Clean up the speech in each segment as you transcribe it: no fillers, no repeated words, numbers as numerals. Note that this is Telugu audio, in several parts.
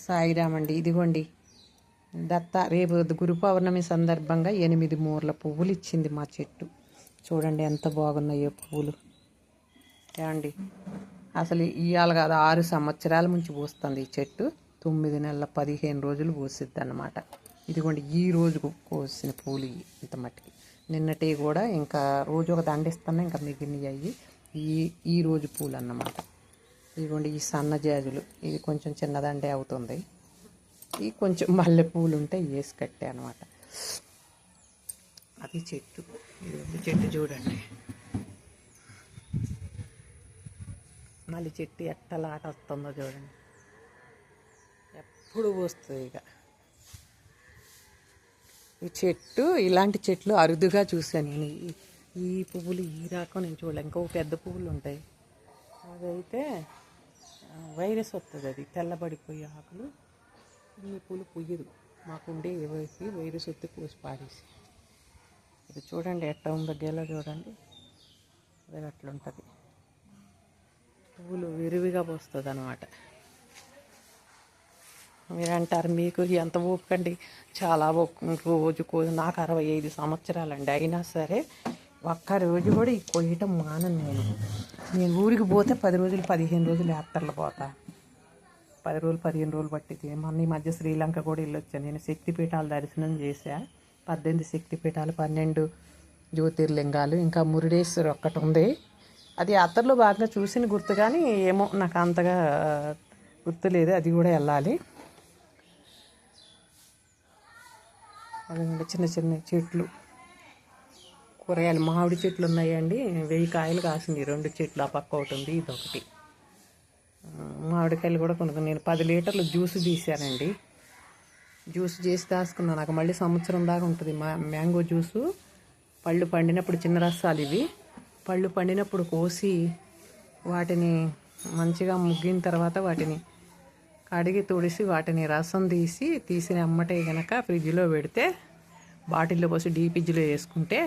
సాయిరామ్ అండి. ఇదిగోండి రేపు గురు పౌర్ణమి సందర్భంగా 8 మూరల పువ్వులు ఇచ్చింది మా చెట్టు. చూడండి ఎంత బాగున్నాయో పువ్వులు. ఏమండి అసలు ఇవాళ కాదు 6 సంవత్సరాల నుంచి పూస్తుంది ఈ చెట్టు. 9 నెలల 15 రోజులు పూసిద్ది అన్నమాట. ఇదిగోండి ఈ రోజు కోసిన పూలు ఇంత మట్టికి. నిన్నటి కూడా ఇంకా రోజు ఒక దండిస్తున్నా, ఇంకా మిగిలినవి అయ్యి ఈ రోజు పూలు అన్నమాట. ఇదిగోండి ఈ సన్న జాజులు, ఇది కొంచెం చిన్నదండే అవుతుంది. ఈ కొంచెం మల్లె పూలు ఉంటే వేసి కట్టే అనమాట. అది చెట్టు. ఇది చెట్టు చూడండి, మళ్ళీ చెట్టు ఎట్టలాట వస్తుందో చూడండి. ఎప్పుడు వస్తుంది ఇక ఈ చెట్టు. ఇలాంటి చెట్లు అరుదుగా చూశాను నేను. ఈ పువ్వులు ఈ రకం నేను చూడలే. ఇంకో పెద్ద పువ్వులు ఉంటాయి, అదైతే వైరస్ వస్తుంది, అది తెల్లబడిపోయే ఆకులు. ఇన్ని పూలు పుయ్యదు. మాకుండే ఎవరికి వైరస్ వస్తే కోసి పాడేసి. ఇది చూడండి ఎట్లా ఉందో గేల చూడండి, అది అట్లుంటుంది. పువ్వులు విరివిగా పోస్తుంది అనమాట. మీరు అంటారు మీకు ఎంత ఓపికండి, చాలా రోజుకో. నాకు 65 సంవత్సరాలండి, అయినా సరే ఒక్క రోజు కూడా ఈ కొయ్యటం మానను నేను ఊరికి పోతే 10 రోజులు 15 రోజులు యాత్రలు పోతా. 10 రోజులు 15 రోజులు పట్టింది. మొన్న ఈ మధ్య శ్రీలంక కూడా వెళ్ళొచ్చాను నేను. శక్తిపీఠాలు దర్శనం చేశా. 18 శక్తిపీఠాలు, 12 జ్యోతిర్లింగాలు, ఇంకా మురుడేశ్వర్ ఒక్కటి ఉంది. అది యాత్రలో బాగా చూసిన గుర్తు, కానీ ఏమో నాకు అంతగా గుర్తులేదు. అది కూడా వెళ్ళాలి. అదండి చిన్న చిన్న చెట్లు, కూరగాయలు. మామిడి చెట్లు ఉన్నాయండి, 1000 కాయలు కాసింది. 2 చెట్లు, ఆ పక్క ఒకటి ఉంది, ఇదొకటి. మామిడికాయలు కూడా కొనుక్కుని నేను 10 లీటర్లు జ్యూస్ తీసానండి. జ్యూస్ చేసి దాచుకున్నాను. నాకు మళ్ళీ సంవత్సరం దాకా ఉంటుంది. Mango juice. పళ్ళు పండినప్పుడు చిన్న రసాలు ఇవి. పళ్ళు పండినప్పుడు కోసి వాటిని మంచిగా ముగ్గిన తర్వాత వాటిని కడిగి తుడిసి వాటిని రసం తీసిన అమ్మటే కనుక ఫ్రిడ్జ్లో పెడితే, బాటిల్లో పోసి డీపిజ్లో వేసుకుంటే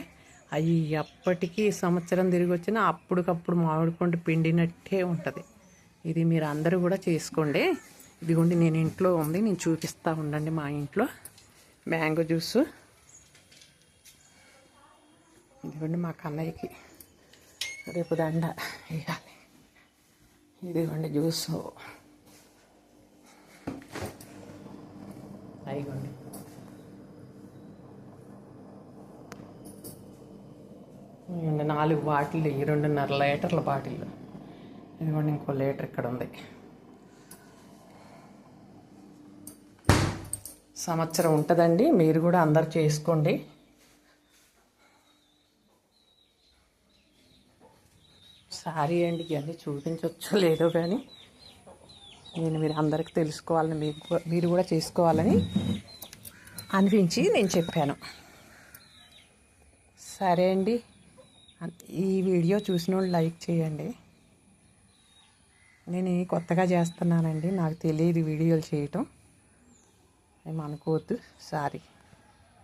అవి ఎప్పటికీ సంవత్సరం తిరిగి వచ్చినా అప్పటికప్పుడు మామిడి పండు పిండినట్టే ఉంటుంది. ఇది మీరు అందరూ కూడా చేసుకోండి. ఇదిగోండి నేను ఇంట్లో ఉంది, నేను చూపిస్తూ ఉండండి. మా ఇంట్లో మ్యాంగో జ్యూసు. ఇదిగోండి మా కన్నయ్యకి రేపు దండ వేయాలి. ఇదిగోండి జ్యూసు. అయిగోండి ఇవ్వండి 4 బాటిల్, 2.5 లీటర్ల బాటిల్. ఇదిగోండి ఇంకో లీటర్ ఇక్కడ ఉంది. సంవత్సరం ఉంటుందండి. మీరు కూడా అందరు చేసుకోండి. సారీ అండి, ఇవన్నీ చూపించవచ్చో లేదో కానీ మీరు అందరికీ తెలుసుకోవాలని, మీరు కూడా చేసుకోవాలని అనిపించి నేను చెప్పాను. సరే అండి, ఈ వీడియో చూసిన వాళ్ళు లైక్ చేయండి. నేను కొత్తగా చేస్తున్నానండి, నాకు తెలియదు వీడియోలు చేయటం, ఏమనుకోవద్దు. సారీ.